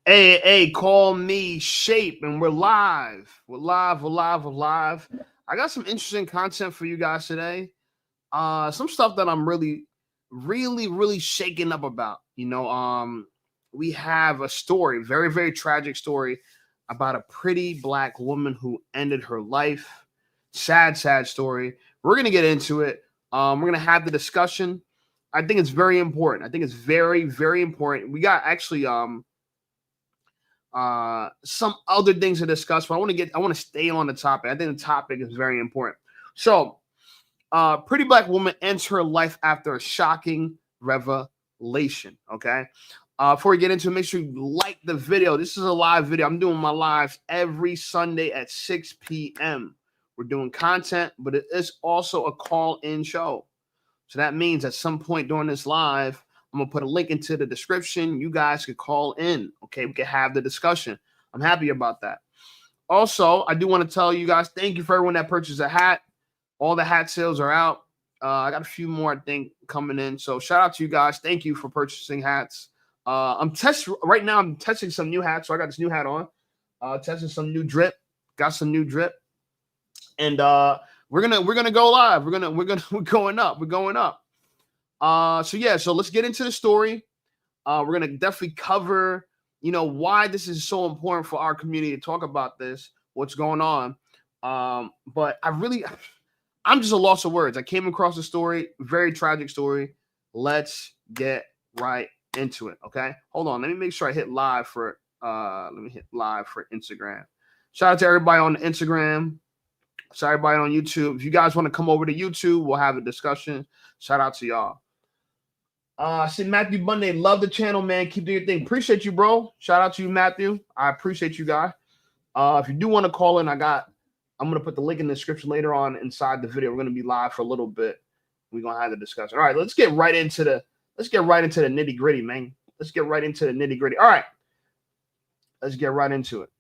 Hey, call me Shape, and we're live. We're live. I got some interesting content for you guys today. Some stuff that I'm really shaken up about. We have a story, very tragic story about a pretty black woman who ended her life. Sad story. We're gonna get into it. We're gonna have the discussion. I think it's very important. I think it's very important. We got actually some other things to discuss, but I want to stay on the topic. I think the topic is very important. So, pretty black woman ends her life after a shocking revelation. Okay. Before we get into it, make sure you like the video. This is a live video. I'm doing my lives every Sunday at 6 p.m. We're doing content, but it is also a call-in show. So that means at some point during this live, I'm gonna put a link into the description. You guys could call in. Okay, we can have the discussion. I'm happy about that. Also, I do want to tell you guys, thank you for everyone that purchased a hat. All the hat sales are out. I got a few more, I think, coming in. So shout out to you guys. Thank you for purchasing hats. I'm testing some new hats. So I got this new hat on. Testing some new drip. Got some new drip. And we're gonna go live. We're going up. We're going up. So let's get into the story. We're gonna definitely cover, why this is so important for our community to talk about this, what's going on. But I'm just a loss of words. I came across the story, very tragic story. Let's get right into it. Okay, hold on. Let me make sure I hit live for. Let me hit live for Instagram. Shout out to everybody on Instagram. Shout out everybody on YouTube. If you guys want to come over to YouTube, we'll have a discussion. Shout out to y'all. I see Matthew Bunday, love the channel, man. Keep doing your thing. Appreciate you, bro. Shout out to you, Matthew. I appreciate you, guy. If you do want to call in, I'm gonna put the link in the description later on inside the video. We're gonna be live for a little bit. We're gonna have the discussion. All right, let's get right into the nitty gritty, man. Let's get right into the nitty gritty. All right, let's get right into it.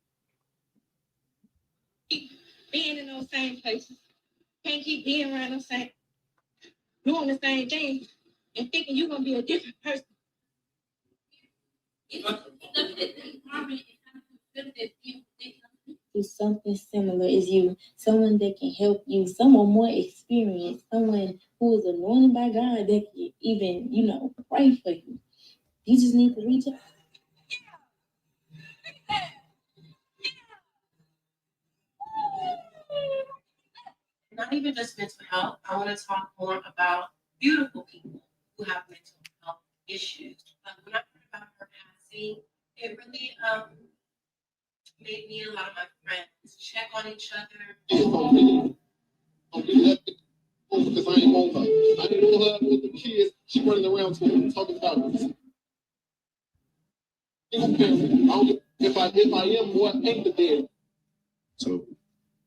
Being in those same places, can't keep being around those same, doing the same thing, and thinking you're gonna be a different person. Do something similar is you, someone that can help you, someone more experienced, someone who is anointed by God that can even, pray for you. You just need to reach out. Not even just mental health. I want to talk more about beautiful people who have mental health issues. When I heard about her passing, it really made me and a lot of my friends check on each other. Because I ain't on her. I didn't know her with the kids. She running around talking about this. If I am what ain't the dead. So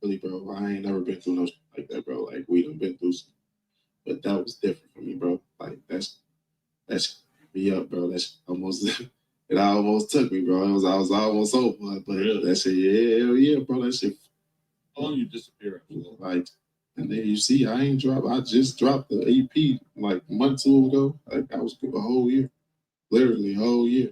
really, bro, I ain't never been through no shit like that, bro. Like we done been through some, but that was different for me, bro. Like that's me up, bro. That's almost it almost took me, bro. I was almost over, but really? That shit, yeah, bro. That shit. How long you disappear after that? Like, and then you see, I just dropped the EP like a month or two ago. Like I was a whole year, literally a whole year,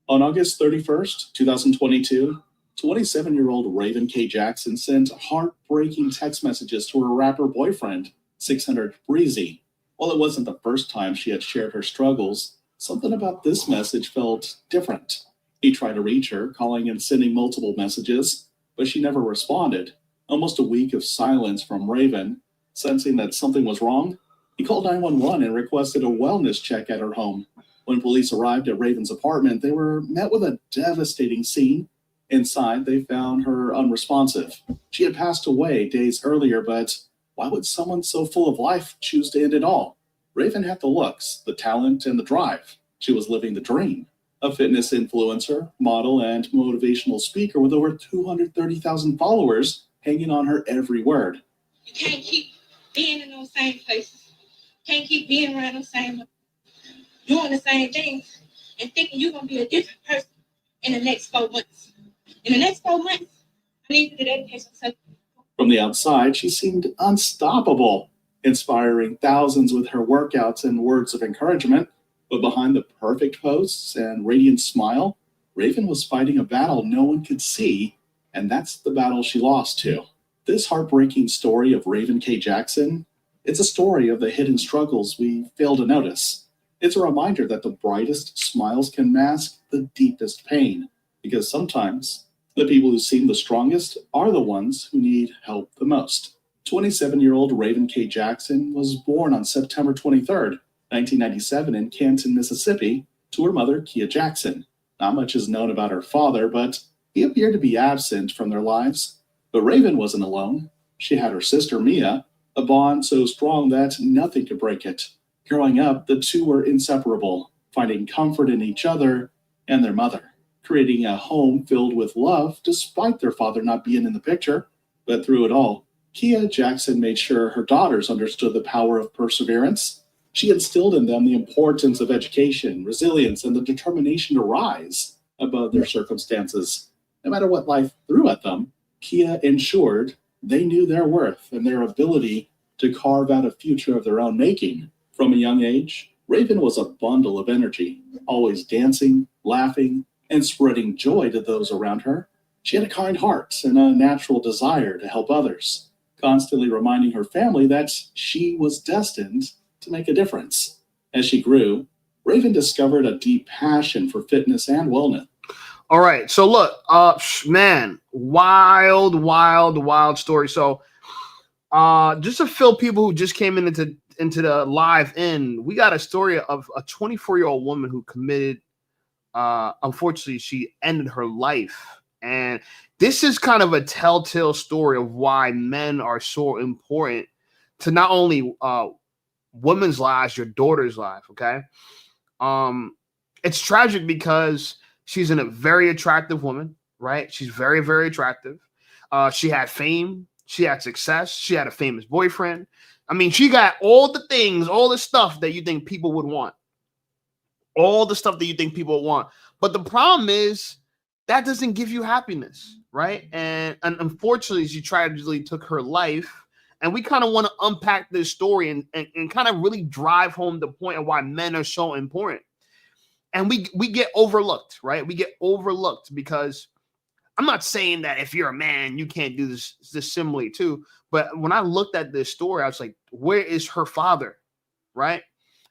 On August 31st, 2022, 27-year-old Raven K. Jackson sent heartbreaking text messages to her rapper boyfriend, 600 Breezy. While it wasn't the first time she had shared her struggles, something about this message felt different. He tried to reach her, calling and sending multiple messages, but she never responded. Almost a week of silence from Raven. Sensing that something was wrong, he called 911 and requested a wellness check at her home. When police arrived at Raven's apartment, they were met with a devastating scene. Inside, they found her unresponsive. She had passed away days earlier, but why would someone so full of life choose to end it all? Raven had the looks, the talent, and the drive. She was living the dream. A fitness influencer, model, and motivational speaker with over 230,000 followers hanging on her every word. You can't keep being in those same places. Can't keep being around those same, doing the same things, and thinking you're gonna be a different person in the next 4 months. In the next 4 months, I need to dedicate myself. From the outside, she seemed unstoppable, inspiring thousands with her workouts and words of encouragement. But behind the perfect posts and radiant smile, Raven was fighting a battle no one could see, and that's the battle she lost to. This heartbreaking story of Raven K. Jackson, it's a story of the hidden struggles we fail to notice. It's a reminder that the brightest smiles can mask the deepest pain, because sometimes the people who seem the strongest are the ones who need help the most. 27-year-old Raven K. Jackson was born on September 23rd, 1997 in Canton, Mississippi, to her mother, Kia Jackson. Not much is known about her father, but he appeared to be absent from their lives. But Raven wasn't alone. She had her sister, Mia, a bond so strong that nothing could break it. Growing up, the two were inseparable, finding comfort in each other and their mother, creating a home filled with love despite their father not being in the picture. But through it all, Kia Jackson made sure her daughters understood the power of perseverance. She instilled in them the importance of education, resilience, and the determination to rise above their circumstances. No matter what life threw at them, Kia ensured they knew their worth and their ability to carve out a future of their own making. From a young age, Raven was a bundle of energy, always dancing, laughing, and spreading joy to those around her. She had a kind heart and a natural desire to help others, constantly reminding her family that she was destined to make a difference. As she grew, Raven discovered a deep passion for fitness and wellness. All right. So look, man, wild story. So just to fill people who just came into the live in, we got a story of a 24-year-old woman who committed, unfortunately, she ended her life. And this is kind of a telltale story of why men are so important to not only women's lives, your daughter's life. Okay. It's tragic because she's a very attractive woman, right? She's very, very attractive. She had fame. She had success. She had a famous boyfriend. I mean, she got all the things, all the stuff that you think people would want. All the stuff that you think people would want. But the problem is that doesn't give you happiness, right? And unfortunately, she tragically took her life. And we kind of want to unpack this story and kind of really drive home the point of why men are so important. And we get overlooked, right? We get overlooked because I'm not saying that if you're a man, you can't do this similarly too. But when I looked at this story, I was like, where is her father, right?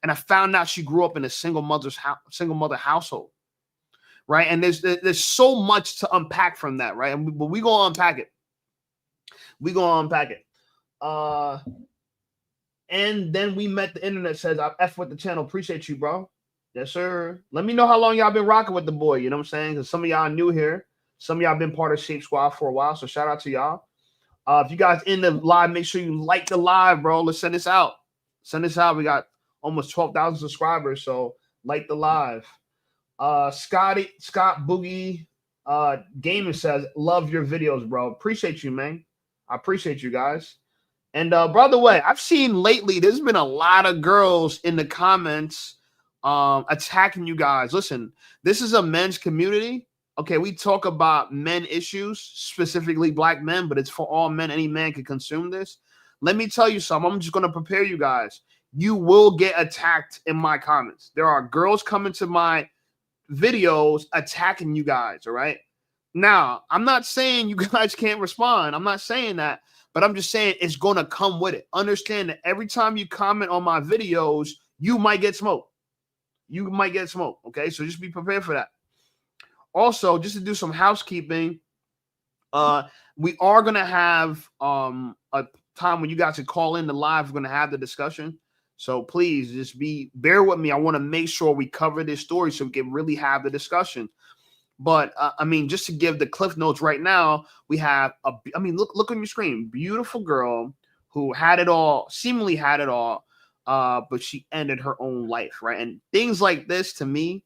And I found out she grew up in a single mother household, right? And there's so much to unpack from that, right? But we gonna unpack it. We gonna unpack it. And then we met the internet says, I F with the channel. Appreciate you, bro. Yes, sir. Let me know how long y'all been rocking with the boy. You know what I'm saying? Because some of y'all new here. Some of y'all been part of Shape Squad for a while. So shout out to y'all. If you guys in the live, make sure you like the live, bro. Let's send this out. Send this out. We got almost 12,000 subscribers. So like the live. Scott Boogie Gaming says, love your videos, bro. Appreciate you, man. I appreciate you guys. And by the way, I've seen lately, there's been a lot of girls in the comments attacking you guys. Listen, this is a men's community. Okay, we talk about men issues, specifically black men, but it's for all men. Any man can consume this. Let me tell you something. I'm just going to prepare you guys. You will get attacked in my comments. There are girls coming to my videos attacking you guys, all right? Now, I'm not saying you guys can't respond. I'm not saying that, but I'm just saying it's going to come with it. Understand that every time you comment on my videos, you might get smoked. You might get smoked, okay? So just be prepared for that. Also, just to do some housekeeping, we are going to have a time when you guys can call in the live. We're going to have the discussion. So please just bear with me. I want to make sure we cover this story so we can really have the discussion. But I mean, just to give the cliff notes right now, we have look on your screen, beautiful girl who had it all, seemingly had it all, but she ended her own life, right? And things like this to me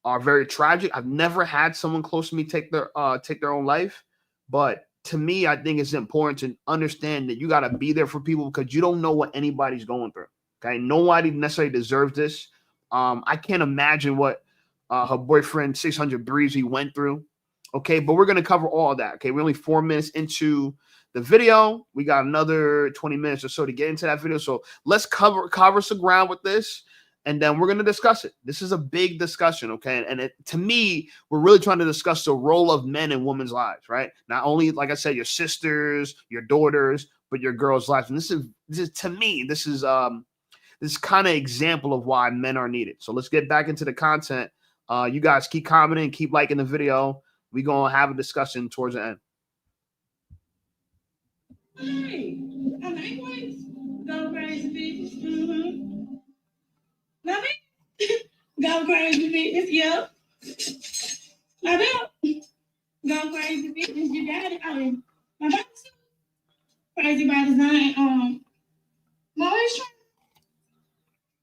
are very tragic. I've never had someone close to me take their own life, but to me, I think it's important to understand that you got to be there for people because you don't know what anybody's going through. Okay, nobody necessarily deserves this. I can't imagine what her boyfriend 600 Breezy went through. Okay, but we're gonna cover all that. Okay, we're only 4 minutes into the video. We got another 20 minutes or so to get into that video. So let's cover some ground with this. and then we're going to discuss it. This is a big discussion, okay? And to me, we're really trying to discuss the role of men in women's lives, right? Not only, like I said, your sisters, your daughters, but your girls' lives. And this is to me, this is kind of example of why men are needed. So let's get back into the content. You guys keep commenting, keep liking the video. We're going to have a discussion towards the end. Hey, I like whites. Go crazy bitches. Mm-hmm. Love it. Go crazy bitches. Yep. Love it. Go crazy bitches. You got it. My body's crazy by design. Moisture.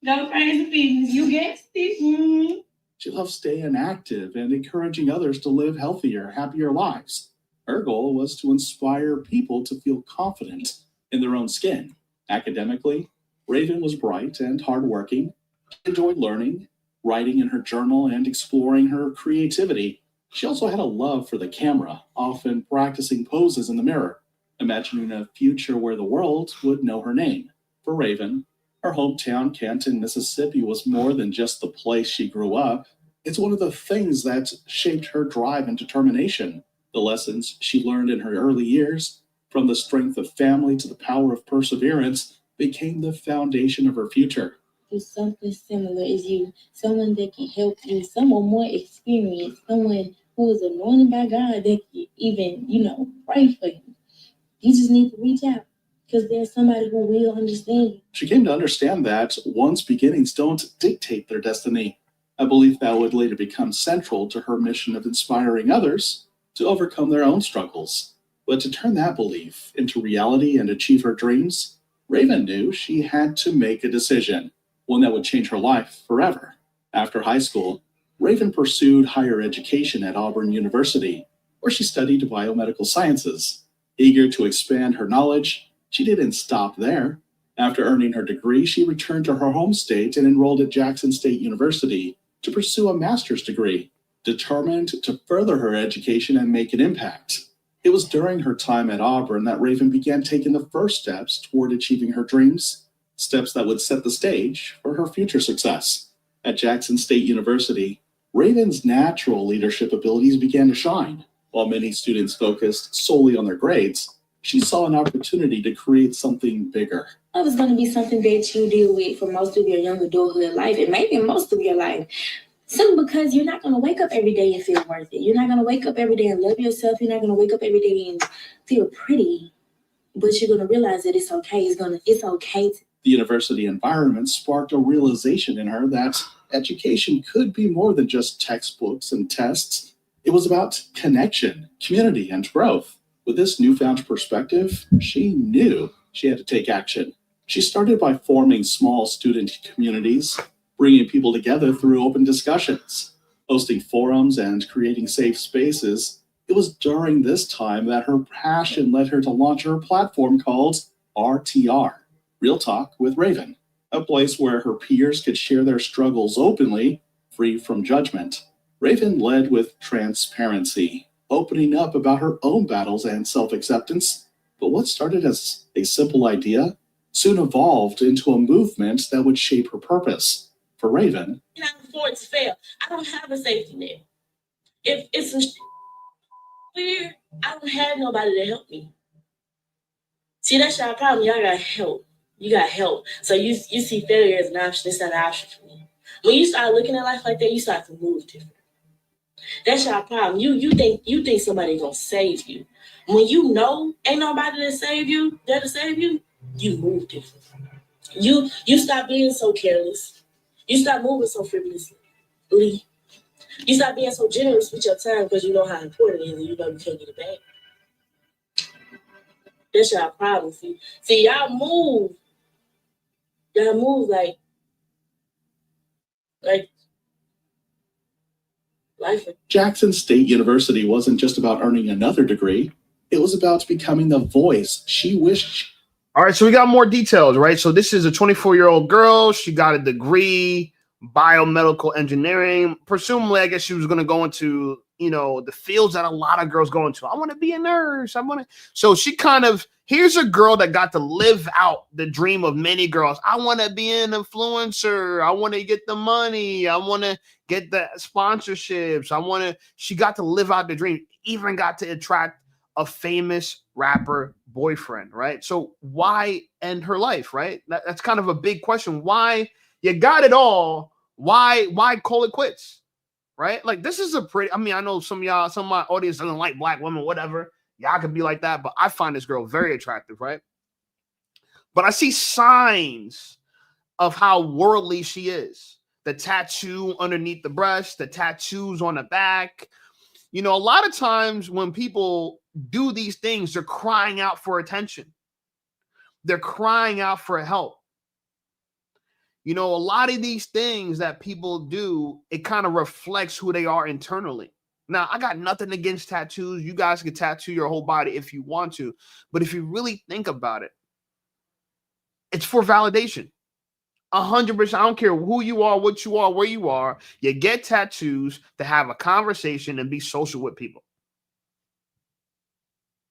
Go crazy bitches. You guessed it. Mm-hmm. She loves staying active and encouraging others to live healthier, happier lives. Her goal was to inspire people to feel confident in their own skin. Academically, Raven was bright and hardworking. She enjoyed learning, writing in her journal, and exploring her creativity. She also had a love for the camera, often practicing poses in the mirror, imagining a future where the world would know her name. For Raven, her hometown, Canton, Mississippi, was more than just the place she grew up. It's one of the things that shaped her drive and determination. The lessons she learned in her early years, from the strength of family to the power of perseverance, became the foundation of her future. Do something similar as you, someone that can help you, someone more experienced, someone who is anointed by God that can even, pray for you. You just need to reach out because there's somebody who will understand you. She came to understand that one's beginnings don't dictate their destiny, a belief that would later become central to her mission of inspiring others to overcome their own struggles. But to turn that belief into reality and achieve her dreams, Raven knew she had to make a decision, one that would change her life forever. After high school, Raven pursued higher education at Auburn University, where she studied biomedical sciences. Eager to expand her knowledge, she didn't stop there. After earning her degree, she returned to her home state and enrolled at Jackson State University to pursue a master's degree, determined to further her education and make an impact. It was during her time at Auburn that Raven began taking the first steps toward achieving her dreams, steps that would set the stage for her future success. At Jackson State University, Raven's natural leadership abilities began to shine. While many students focused solely on their grades, she saw an opportunity to create something bigger. It was going to be something that you deal with for most of your young adulthood life, and maybe most of your life. Simply because you're not going to wake up every day and feel worth it. You're not going to wake up every day and love yourself. You're not going to wake up every day and feel pretty. But you're going to realize that it's okay. It's okay. The university environment sparked a realization in her that education could be more than just textbooks and tests. It was about connection, community, and growth. With this newfound perspective, she knew she had to take action. She started by forming small student communities, bringing people together through open discussions, hosting forums, and creating safe spaces. It was during this time that her passion led her to launch her platform called RTR, Real Talk with Raven, a place where her peers could share their struggles openly, free from judgment. Raven led with transparency, opening up about her own battles and self-acceptance. But what started as a simple idea soon evolved into a movement that would shape her purpose. For Raven, I can afford to fail. I don't have a safety net. If it's some weird, I don't have nobody to help me. See, that's your problem. Y'all got help. You got help. So you see failure as an option. It's not an option for me. When you start looking at life like that, you start to move different. That's your problem. You think somebody gonna save you. When you know ain't nobody to save you, there to save you, you move different. You stop being so careless. You stop moving so frivolously. You stop being so generous with your time because you know how important it is and you know you can't get it back. That's your problem. See, y'all move like life. Jackson State University wasn't just about earning another degree. It was about becoming the voice she wished. All right, so we got more details, right? So this is a 24-year-old girl. She got a degree. biomedical engineering. Presumably, I guess she was going to go into, the fields that a lot of girls go into. I want to be a nurse. So she here's a girl that got to live out the dream of many girls. I want to be an influencer. I want to get the money. I want to get the sponsorships. She got to live out the dream, even got to attract a famous rapper boyfriend, right? So why end her life, right? That's kind of a big question. Why? You got it all. Why call it quits? Right? Like, this is I know some of my audience doesn't like black women, whatever. Y'all could be like that, but I find this girl very attractive, right? But I see signs of how worldly she is. The tattoo underneath the breast, the tattoos on the back. A lot of times when people do these things, they're crying out for attention. They're crying out for help. A lot of these things that people do, it kind of reflects who they are internally. Now, I got nothing against tattoos. You guys can tattoo your whole body if you want to. But if you really think about it, it's for validation. 100%. I don't care who you are, what you are, where you are. You get tattoos to have a conversation and be social with people.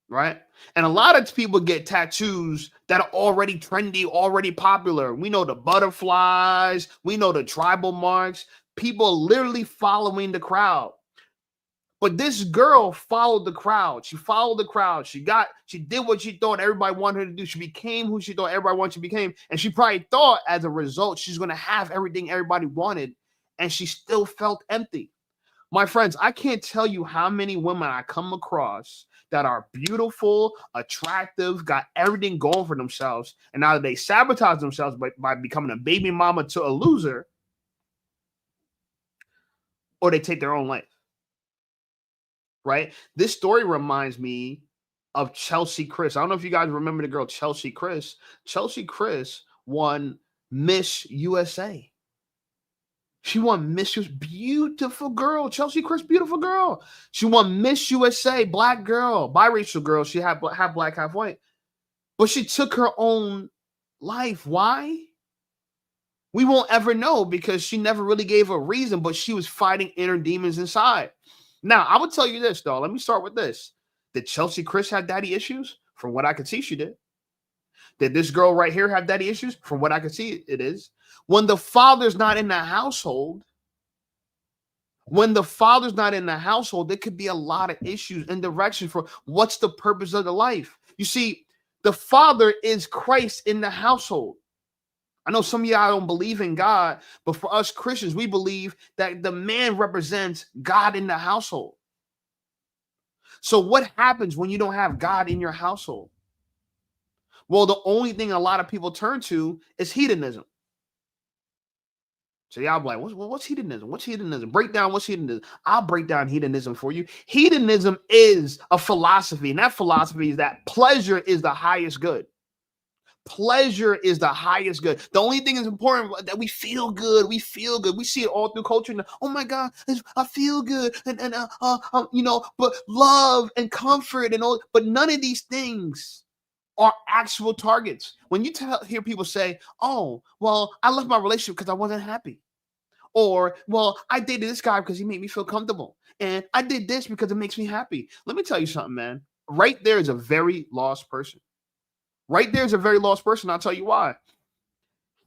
Right? And a lot of people get tattoos that are already trendy, already popular. We know the butterflies. We know the tribal marks. People literally following the crowd. But this girl followed the crowd. She followed the crowd. She did what she thought everybody wanted her to do. She became who she thought everybody wanted she became. And she probably thought as a result, she's going to have everything everybody wanted. And she still felt empty. My friends, I can't tell you how many women I come across that are beautiful, attractive, got everything going for themselves. And now they sabotage themselves by becoming a baby mama to a loser, or they take their own life. Right? This story reminds me of Chelsea Chris. I don't know if you guys remember the girl Chelsea Chris. Chelsea Chris won Miss USA. She won Miss USA. Beautiful girl. Chelsea Chris, beautiful girl. She won Miss USA, black girl, biracial girl. She had half black, half white. But she took her own life. Why? We won't ever know because she never really gave a reason, but she was fighting inner demons inside. Now, I would tell you this, though. Let me start with this. Did Chelsea Chris have daddy issues? From what I could see, she did. Did this girl right here have daddy issues? From what I could see, it is. When the father's not in the household, there could be a lot of issues and direction for what's the purpose of the life. You see, the father is Christ in the household. I know some of y'all don't believe in God, but for us Christians, we believe that the man represents God in the household. So what happens when you don't have God in your household? Well, the only thing a lot of people turn to is hedonism. So y'all be like, what's hedonism? What's hedonism? Break down what's hedonism. I'll break down hedonism for you. Hedonism is a philosophy, and that philosophy is that pleasure is the highest good. Pleasure is the highest good. The only thing is important that we feel good. We feel good. We see it all through culture. And, oh my God, I feel good. But love and comfort and all, but none of these things are actual targets. When you hear people say, oh, well, I left my relationship because I wasn't happy. Or, well, I dated this guy because he made me feel comfortable. And I did this because it makes me happy. Let me tell you something, man. Right there is a very lost person. Right there is a very lost person. I'll tell you why.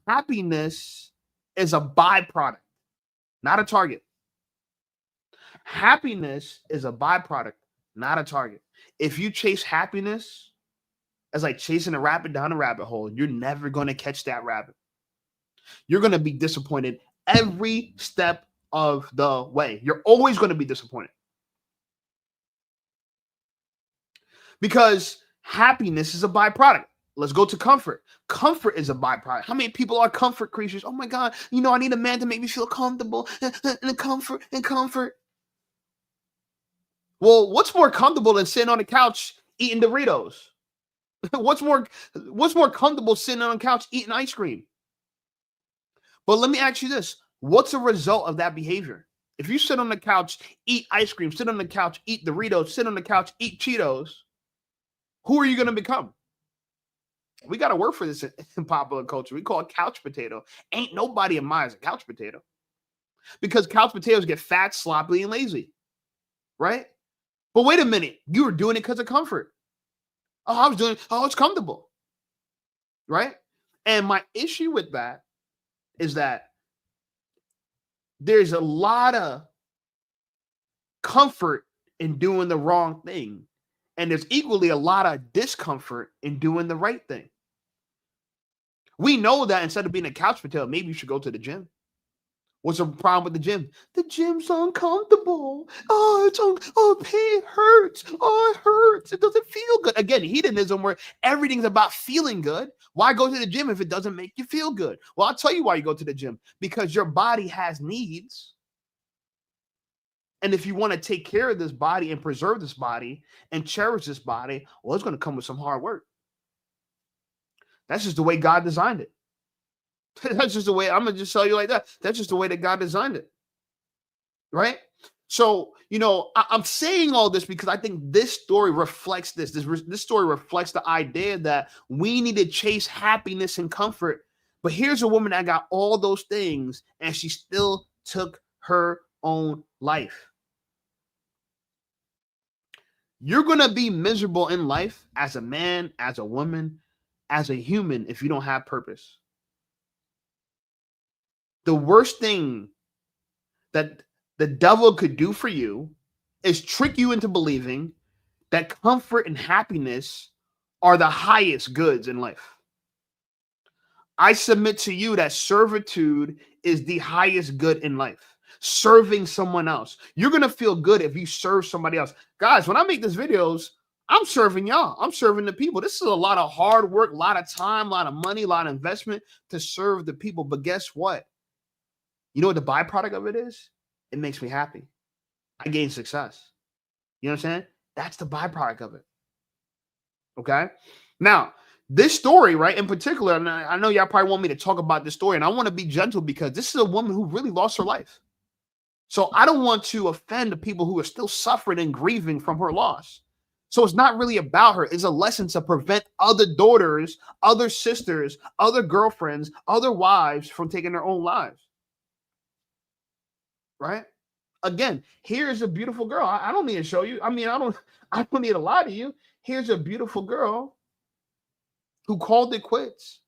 Happiness is a byproduct, not a target. Happiness is a byproduct, not a target. If you chase happiness as like chasing a rabbit down a rabbit hole, you're never going to catch that rabbit. You're going to be disappointed every step of the way. You're always going to be disappointed. Because happiness is a byproduct. Let's go to comfort. Comfort is a byproduct. How many people are comfort creatures? Oh my God, I need a man to make me feel comfortable and comfort. Well, what's more comfortable than sitting on the couch eating Doritos? What's more comfortable sitting on the couch eating ice cream? But let me ask you this. What's a result of that behavior? If you sit on the couch, eat ice cream, sit on the couch, eat Doritos, sit on the couch, eat Cheetos, who are you going to become? We got to work for this in popular culture. We call it couch potato. Ain't nobody admires a couch potato because couch potatoes get fat, sloppy, and lazy, right? But wait a minute. You were doing it because of comfort. Oh, I was doing it. Oh, it's comfortable, right? And my issue with that is that there's a lot of comfort in doing the wrong thing. And there's equally a lot of discomfort in doing the right thing. We know that instead of being a couch potato, maybe you should go to the gym. What's the problem with the gym? The gym's uncomfortable. It hurts. Oh, it hurts. It doesn't feel good. Again, hedonism where everything's about feeling good. Why go to the gym if it doesn't make you feel good? Well, I'll tell you why you go to the gym. Because your body has needs. And if you want to take care of this body and preserve this body and cherish this body, well, it's going to come with some hard work. That's just the way God designed it. That's just the way, I'm going to just tell you like that. That's just the way that God designed it. Right? So, I'm saying all this because I think this story reflects this. This story reflects the idea that we need to chase happiness and comfort. But here's a woman that got all those things and she still took her own life. You're going to be miserable in life as a man, as a woman, as a human if you don't have purpose. The worst thing that the devil could do for you is trick you into believing that comfort and happiness are the highest goods in life. I submit to you that servitude is the highest good in life. Serving someone else. You're going to feel good if you serve somebody else. Guys, when I make these videos, I'm serving y'all. I'm serving the people. This is a lot of hard work, a lot of time, a lot of money, a lot of investment to serve the people. But guess what? You know what the byproduct of it is? It makes me happy. I gain success. You know what I'm saying? That's the byproduct of it. Okay? Now, this story, right, in particular, and I know y'all probably want me to talk about this story, and I want to be gentle because this is a woman who really lost her life. So I don't want to offend the people who are still suffering and grieving from her loss. So it's not really about her. It's a lesson to prevent other daughters, other sisters, other girlfriends, other wives from taking their own lives. Right? Again, here's a beautiful girl. I don't need to show you. I don't need to lie to you. Here's a beautiful girl who called it quits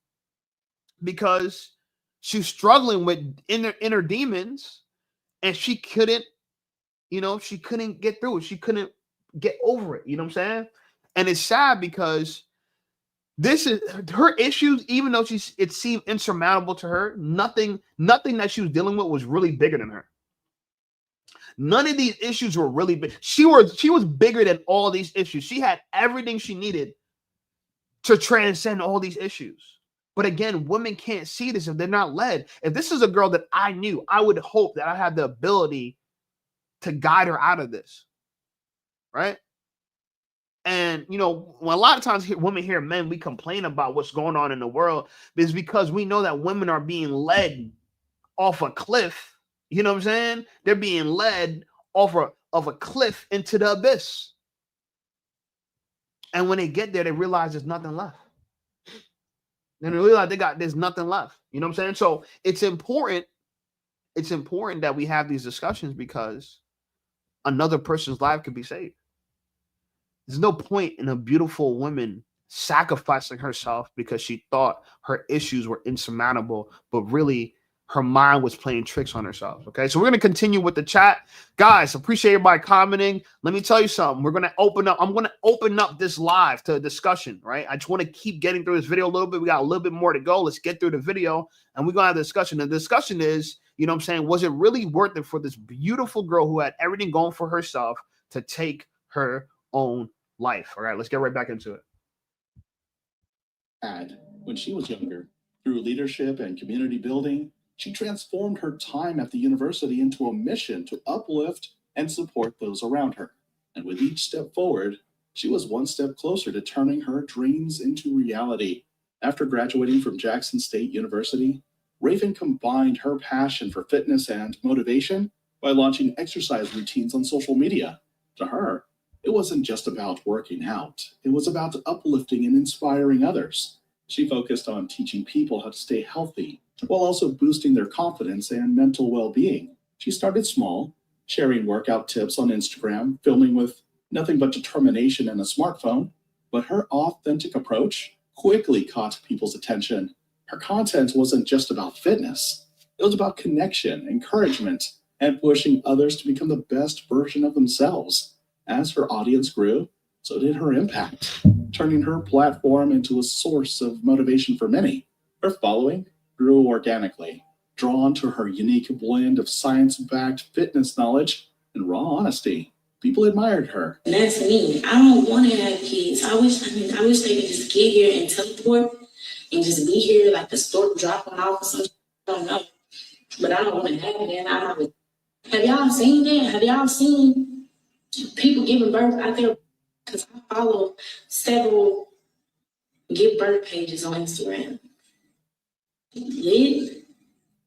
because she's struggling with inner demons and she couldn't get through it. She couldn't get over it. You know what I'm saying? And it's sad because this is her issues, even though it seemed insurmountable to her, nothing that she was dealing with was really bigger than her. None of these issues were really big. She was bigger than all these issues. She had everything she needed to transcend all these issues. But again, women can't see this if they're not led. If this is a girl that I knew, I would hope that I had the ability to guide her out of this. Right? And, when a lot of times women hear men, we complain about what's going on in the world, is because we know that women are being led off a cliff. You know what I'm saying? They're being led off of a cliff into the abyss. And when they get there, they realize there's nothing left. And they realize there's nothing left. You know what I'm saying? So it's important that we have these discussions because another person's life could be saved. There's no point in a beautiful woman sacrificing herself because she thought her issues were insurmountable, but really her mind was playing tricks on herself. Okay, so we're going to continue with the chat. Guys, appreciate everybody commenting. Let me tell you something. I'm going to open up this live to a discussion, right? I just want to keep getting through this video a little bit. We got a little bit more to go. Let's get through the video and we're going to have a discussion. And the discussion is, you know what I'm saying, was it really worth it for this beautiful girl who had everything going for herself to take her own life? All right, let's get right back into it. When she was younger, through leadership and community building, she transformed her time at the university into a mission to uplift and support those around her. And with each step forward, she was one step closer to turning her dreams into reality. After graduating from Jackson State University, Raven combined her passion for fitness and motivation by launching exercise routines on social media. To her, it wasn't just about working out. It was about uplifting and inspiring others. She focused on teaching people how to stay healthy while also boosting their confidence and mental well-being. She started small, sharing workout tips on Instagram, filming with nothing but determination and a smartphone, but her authentic approach quickly caught people's attention. Her content wasn't just about fitness. It was about connection, encouragement, and pushing others to become the best version of themselves. As her audience grew, so did her impact, turning her platform into a source of motivation for many. Her following grew organically, drawn to her unique blend of science-backed fitness knowledge and raw honesty. People admired her. And that's me. I don't want to have kids. I wish they could just get here and teleport and just be here like the store dropping off or something. I don't know. But I don't want to have it. Have y'all seen that? Have y'all seen people giving birth out there? Because I follow several give birth pages on Instagram. Lit.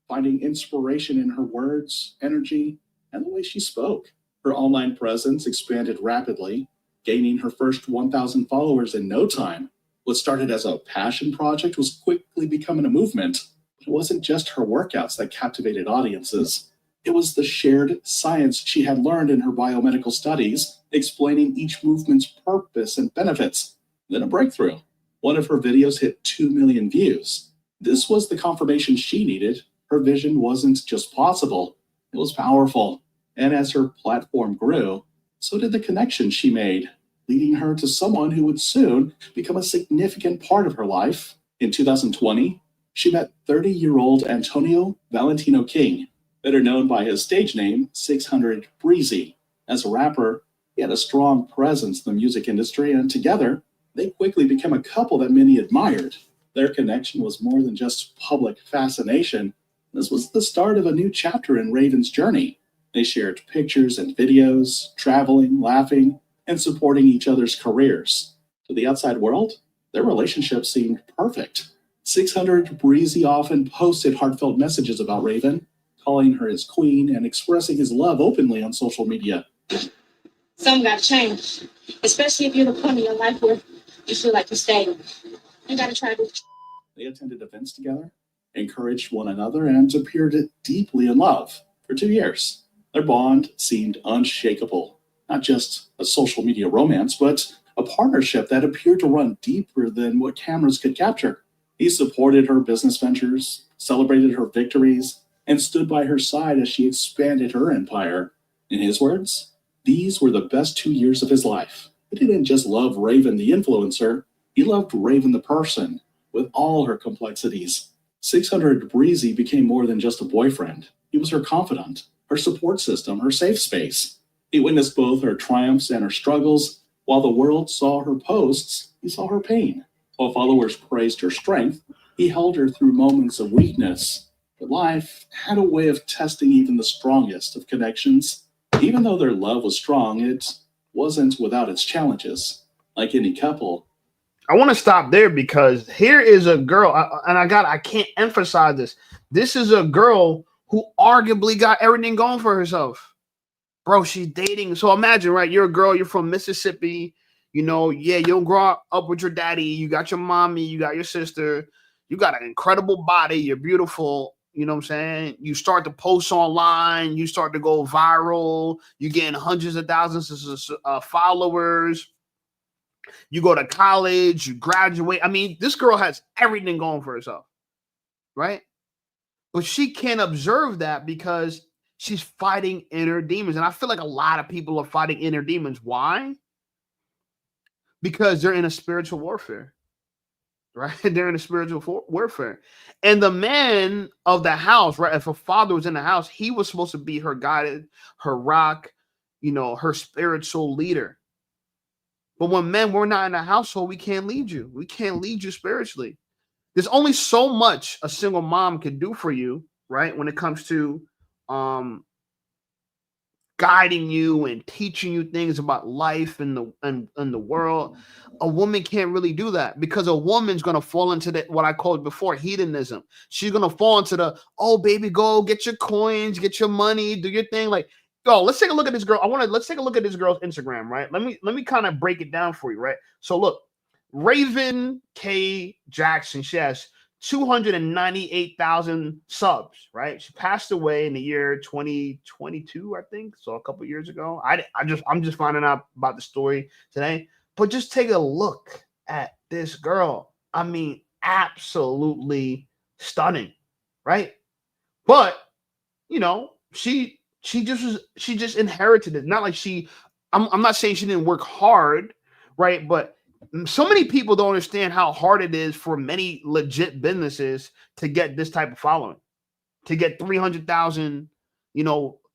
Finding inspiration in her words, energy, and the way she spoke. Her online presence expanded rapidly, gaining her first 1,000 followers in no time. What started as a passion project was quickly becoming a movement. It wasn't just her workouts that captivated audiences. It was the shared science she had learned in her biomedical studies, explaining each movement's purpose and benefits. Then a breakthrough. One of her videos hit 2 million views. This was the confirmation she needed. Her vision wasn't just possible, it was powerful. And as her platform grew, so did the connection she made, leading her to someone who would soon become a significant part of her life. In 2020, she met 30-year-old Antonio Valentino King, better known by his stage name, 600 Breezy. As a rapper, he had a strong presence in the music industry, and together, they quickly became a couple that many admired. Their connection was more than just public fascination. This was the start of a new chapter in Raven's journey. They shared pictures and videos, traveling, laughing, and supporting each other's careers. To the outside world, their relationship seemed perfect. 600 Breezy often posted heartfelt messages about Raven, calling her his queen and expressing his love openly on social media. Something got to change, especially if you're the point in your life where you feel like you're staying. You got to try to. They attended events together, encouraged one another, and appeared deeply in love for 2 years. Their bond seemed unshakable, not just a social media romance, but a partnership that appeared to run deeper than what cameras could capture. He supported her business ventures, celebrated her victories, and stood by her side as she expanded her empire. In his words, these were the best 2 years of his life. He didn't just love Raven the influencer, he loved Raven the person, with all her complexities. 600 Breezy became more than just a boyfriend. He was her confidant, her support system, her safe space. He witnessed both her triumphs and her struggles. While the world saw her posts, he saw her pain. While followers praised her strength, he held her through moments of weakness. But life had a way of testing even the strongest of connections. Even though their love was strong, it wasn't without its challenges. Like any couple, I want to stop there because here is a girl, I can't emphasize this. This is a girl who arguably got everything going for herself. Bro, she's dating. So imagine, right? You're a girl, you're from Mississippi. You know, yeah, you don't grow up with your daddy. You got your mommy, you got your sister. You got an incredible body. You're beautiful. You know what I'm saying? You start to post online. You start to go viral. You getting hundreds of thousands of followers. You go to college. You graduate. I mean, this girl has everything going for herself, right? But she can't observe that because she's fighting inner demons. And I feel like a lot of people are fighting inner demons. Why? Because they're in a spiritual warfare, right? They're in a spiritual warfare. And the man of the house, right? If a father was in the house, he was supposed to be her guide, her rock, you know, her spiritual leader. But when men, we're not in the household, we can't lead you. We can't lead you spiritually. There's only so much a single mom can do for you, right? When it comes to guiding you and teaching you things about life and the world. A woman can't really do that because a woman's gonna fall into what I called before, hedonism. She's gonna fall into the, oh baby, go get your coins, get your money, do your thing. Like, yo, let's take a look at this girl. Let's take a look at this girl's Instagram, right? Let me kind of break it down for you, right? So look, Raven K. Jackson, she has 298,000 subs, right? She passed away in the year 2022, I think. So a couple years ago. I'm just finding out about the story today. But just take a look at this girl. I mean, absolutely stunning, right? But you know, she just inherited it. Not like I'm not saying she didn't work hard, right? But so many people don't understand how hard it is for many legit businesses to get this type of following, to get 300,000,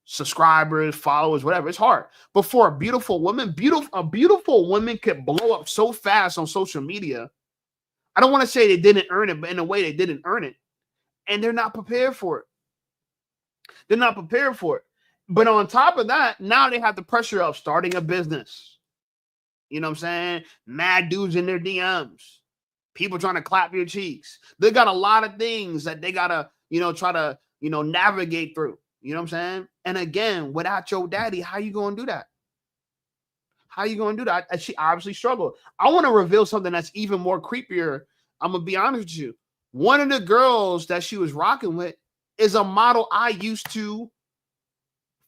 subscribers, followers, whatever. It's hard. But for a beautiful woman, a beautiful woman could blow up so fast on social media. I don't want to say they didn't earn it, but in a way they didn't earn it. And they're not prepared for it. They're not prepared for it. But on top of that, now they have the pressure of starting a business. You know what I'm saying? Mad dudes in their DMs. People trying to clap your cheeks. They got a lot of things that they got to, try to, navigate through. You know what I'm saying? And again, without your daddy, how you going to do that? How you going to do that? And she obviously struggled. I want to reveal something that's even more creepier. I'm going to be honest with you. One of the girls that she was rocking with is a model I used to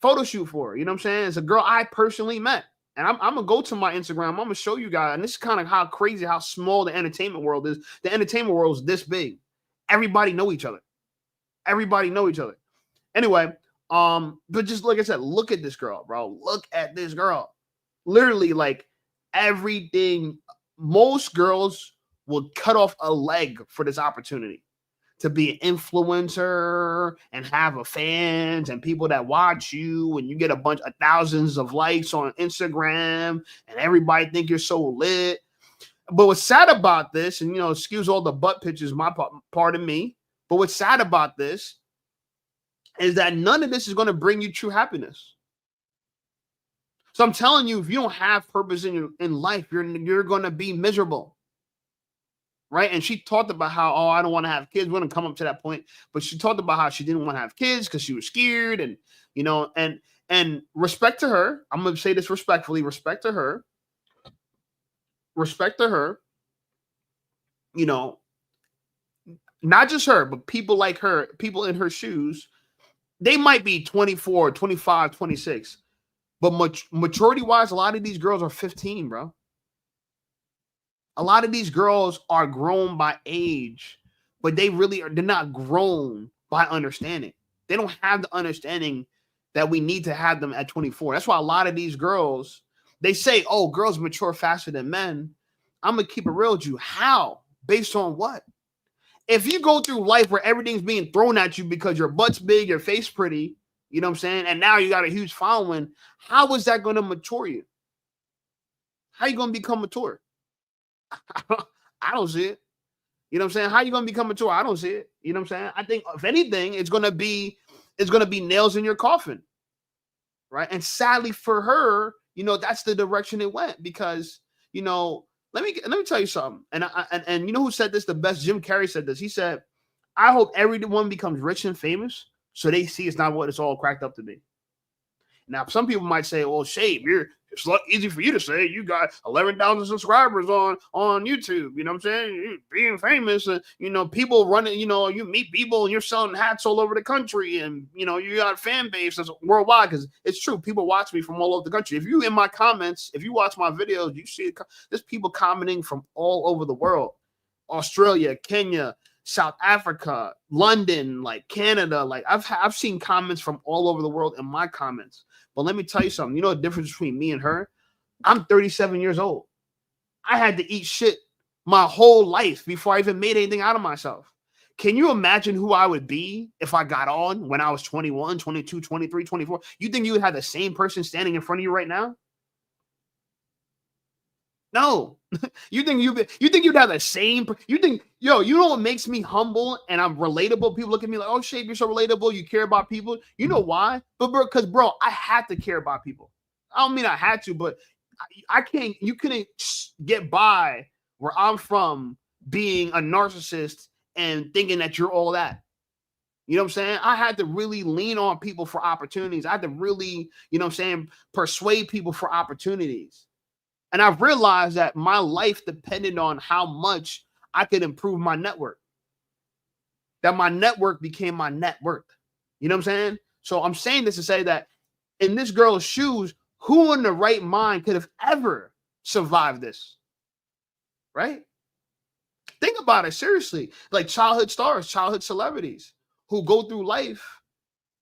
photo shoot for. You know what I'm saying? It's a girl I personally met. And I'm going to go to my Instagram. I'm going to show you guys. And this is kind of how crazy, how small the entertainment world is. The entertainment world is this big. Everybody know each other. Everybody know each other. Anyway, but just like I said, look at this girl, bro. Look at this girl. Literally, like, everything. Most girls will cut off a leg for this opportunity to be an influencer and have a fans and people that watch you, and you get a bunch of thousands of likes on Instagram and everybody think you're so lit. But what's sad about this, and excuse all the butt pictures, pardon me, but what's sad about this is that none of this is going to bring you true happiness. So I'm telling you, if you don't have purpose in life, you're going to be miserable. Right. And she talked about how, I don't want to have kids. We're going to come up to that point. But she talked about how she didn't want to have kids because she was scared. And, and respect to her. I'm going to say this respectfully. Respect to her. Respect to her. Not just her, but people like her, people in her shoes. They might be 24, 25, 26. But maturity wise, a lot of these girls are 15, bro. A lot of these girls are grown by age, but they're not grown by understanding. They don't have the understanding that we need to have them at 24. That's why a lot of these girls, they say, oh, girls mature faster than men. I'm going to keep it real with you. How? Based on what? If you go through life where everything's being thrown at you because your butt's big, your face pretty, you know what I'm saying? And now you got a huge following. How is that going to mature you? How are you going to become mature? I don't see it. You know what I'm saying? How are you going to become mature? I don't see it. You know what I'm saying? I think if anything, it's going to be nails in your coffin. Right. And sadly for her, that's the direction it went because, let me tell you something. And you know who said this the best? Jim Carrey said this. He said, I hope everyone becomes rich and famous so they see it's not what it's all cracked up to be. Now, some people might say, well, Shape, it's easy for you to say. You got 11,000 subscribers on YouTube. You know what I'm saying? You're being famous. And, people running, you meet people and you're selling hats all over the country. And, you got a fan base that's worldwide because it's true. People watch me from all over the country. If you in my comments, if you watch my videos, you see there's people commenting from all over the world. Australia, Kenya, South Africa, London, like Canada. Like I've seen comments from all over the world in my comments. But let me tell you something. You know the difference between me and her? I'm 37 years old. I had to eat shit my whole life before I even made anything out of myself. Can you imagine who I would be if I got on when I was 21, 22, 23, 24? You think you would have the same person standing in front of you right now? No. You think you'd have the same? You think, you know what makes me humble and I'm relatable? People look at me like, oh, Shape, you're so relatable. You care about people. You know why? But because, bro, I had to care about people. I don't mean I had to, but I can't. You couldn't get by where I'm from being a narcissist and thinking that you're all that. You know what I'm saying? I had to really lean on people for opportunities. I had to really, persuade people for opportunities. And I've realized that my life depended on how much I could improve my network. That my network became my net worth. You know what I'm saying? So I'm saying this to say that in this girl's shoes, who in the right mind could have ever survived this? Right? Think about it seriously. Like childhood stars, childhood celebrities who go through life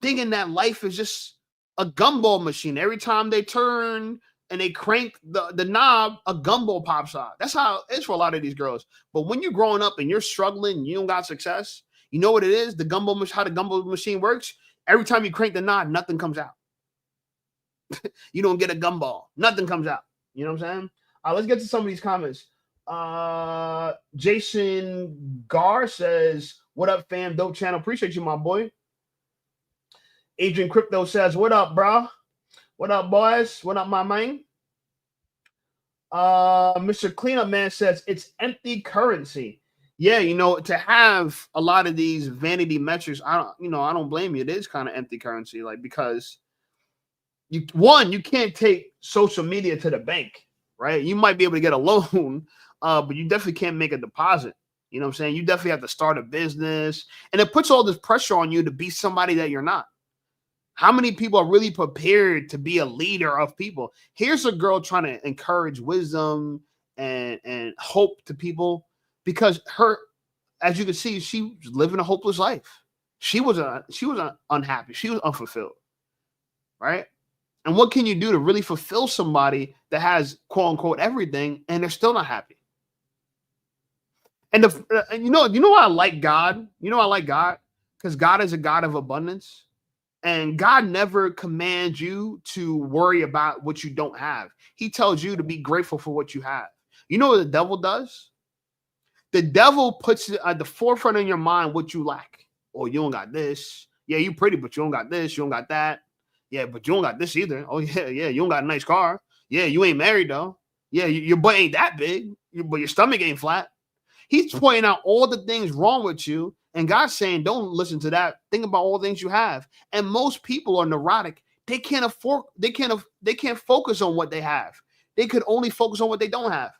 thinking that life is just a gumball machine. Every time they turn and they crank the knob, a gumball pops out. That's how it is for a lot of these girls. But when you're growing up and you're struggling, you don't got success, you know what it is? How the gumball machine works? Every time you crank the knob, nothing comes out. You don't get a gumball. Nothing comes out. You know what I'm saying? Let's get to some of these comments. Jason Gar says, "What up, fam? Dope channel. Appreciate you, my boy." Adrian Crypto says, "What up, bro? What up, boys? What up, my man?" Mr. Cleanup Man says, "It's empty currency." Yeah, to have a lot of these vanity metrics, I don't blame you. It is kind of empty currency, like, because you can't take social media to the bank, right? You might be able to get a loan, but you definitely can't make a deposit. You know what I'm saying? You definitely have to start a business, and it puts all this pressure on you to be somebody that you're not. How many people are really prepared to be a leader of people? Here's a girl trying to encourage wisdom and hope to people, because as you can see, she was living a hopeless life. She was unhappy. She was unfulfilled, right? And what can you do to really fulfill somebody that has quote unquote everything and they're still not happy? And you know why I like God? You know I like God because God is a God of abundance. And God never commands you to worry about what you don't have. He tells you to be grateful for what you have. You know what the devil does? The devil puts at the forefront of your mind what you lack. Oh, you don't got this. Yeah, you pretty, but you don't got this. You don't got that. Yeah, but you don't got this either. Oh, yeah, you don't got a nice car. Yeah, you ain't married, though. Yeah, your butt ain't that big, but your stomach ain't flat. He's pointing out all the things wrong with you. And God's saying, don't listen to that. Think about all the things you have. And most people are neurotic. They can't focus on what they have. They could only focus on what they don't have.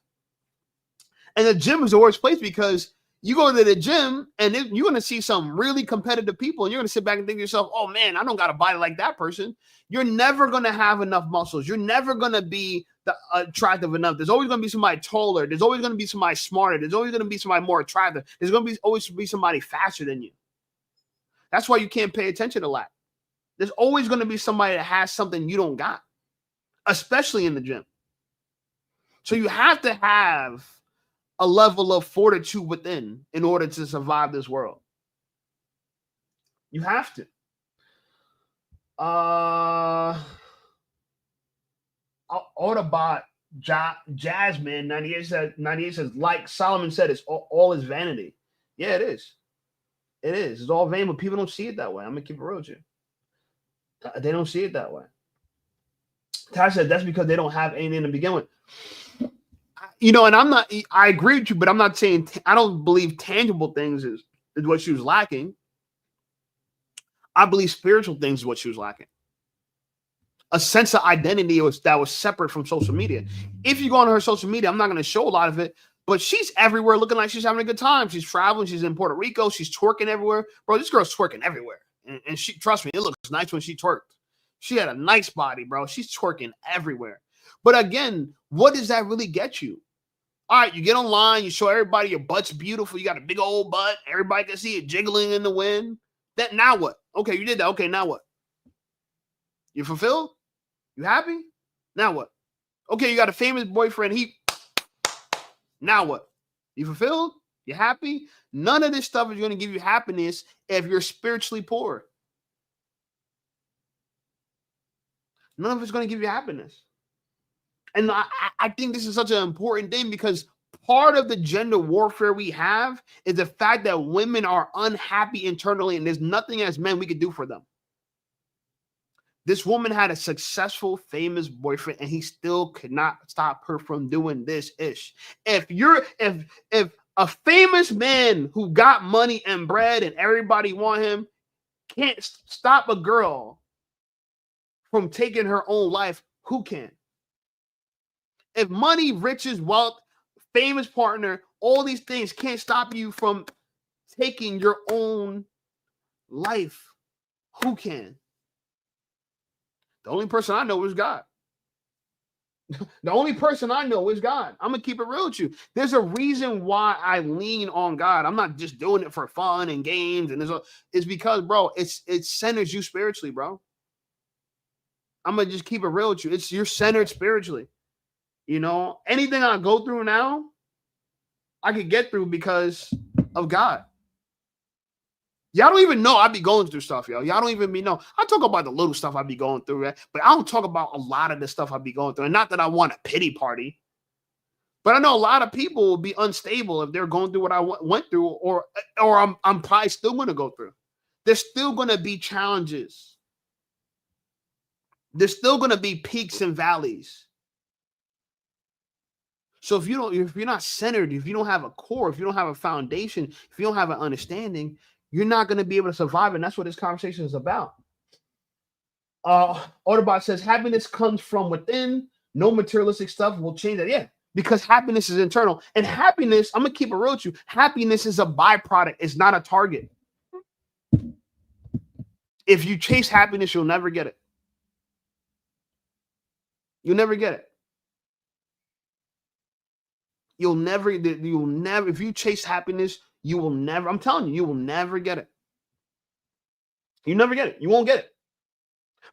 And the gym is the worst place, because you go to the gym and you're going to see some really competitive people, and you're going to sit back and think to yourself, oh man, I don't got a body like that person. You're never going to have enough muscles. You're never going to be attractive enough. There's always going to be somebody taller. There's always going to be somebody smarter. There's always going to be somebody more attractive. There's going to always be somebody faster than you. That's why you can't pay attention to that. There's always going to be somebody that has something you don't got, especially in the gym. So you have to have a level of fortitude within in order to survive this world. You have to. Autobot Jasmine 98 says, like Solomon said, it's all is vanity. Yeah, it is. It is. It's all vain, but people don't see it that way. I'm gonna keep it real with you. They don't see it that way. Ty said that's because they don't have anything to begin with. And I agree with you, but I'm not saying, I don't believe tangible things is what she was lacking. I believe spiritual things is what she was lacking. A sense of identity that was separate from social media. If you go on her social media, I'm not going to show a lot of it, but she's everywhere looking like she's having a good time. She's traveling. She's in Puerto Rico. She's twerking everywhere. Bro, this girl's twerking everywhere. And she, trust me, it looks nice when she twerked. She had a nice body, bro. She's twerking everywhere. But again, what does that really get you? All right, you get online, you show everybody your butt's beautiful. You got a big old butt. Everybody can see it jiggling in the wind. Now what? Okay, you did that. Okay, now what? You fulfilled? You happy? Now what? Okay, you got a famous boyfriend. Now what? You fulfilled? You happy? None of this stuff is going to give you happiness if you're spiritually poor. None of it's going to give you happiness. And I think this is such an important thing, because part of the gender warfare we have is the fact that women are unhappy internally, and there's nothing as men we could do for them. This woman had a successful, famous boyfriend, and he still could not stop her from doing this ish. If a famous man who got money and bread and everybody want him can't stop a girl from taking her own life, who can? If money, riches, wealth, famous partner, all these things can't stop you from taking your own life, who can? The only person I know is God. The only person I know is God. I'm going to keep it real with you. There's a reason why I lean on God. I'm not just doing it for fun and games. And it's because, bro, it centers you spiritually, bro. I'm going to just keep it real with you. You're centered spiritually. You know, anything I go through now, I could get through because of God. Y'all don't even know I be going through stuff, yo. Y'all don't even know. I talk about the little stuff I be going through, right? But I don't talk about a lot of the stuff I be going through. And not that I want a pity party, but I know a lot of people will be unstable if they're going through what I went through, or I'm probably still going to go through. There's still going to be challenges. There's still going to be peaks and valleys. So if you're not centered, if you don't have a core, if you don't have a foundation, if you don't have an understanding, you're not going to be able to survive. And that's what this conversation is about. Autobot says happiness comes from within. No materialistic stuff will change that. Yeah, because happiness is internal. And happiness, I'm going to keep it real with you. Happiness is a byproduct. It's not a target. If you chase happiness, you'll never get it. You'll never get it. You'll never, if you chase happiness, you will never, I'm telling you, you will never get it. You never get it. You won't get it.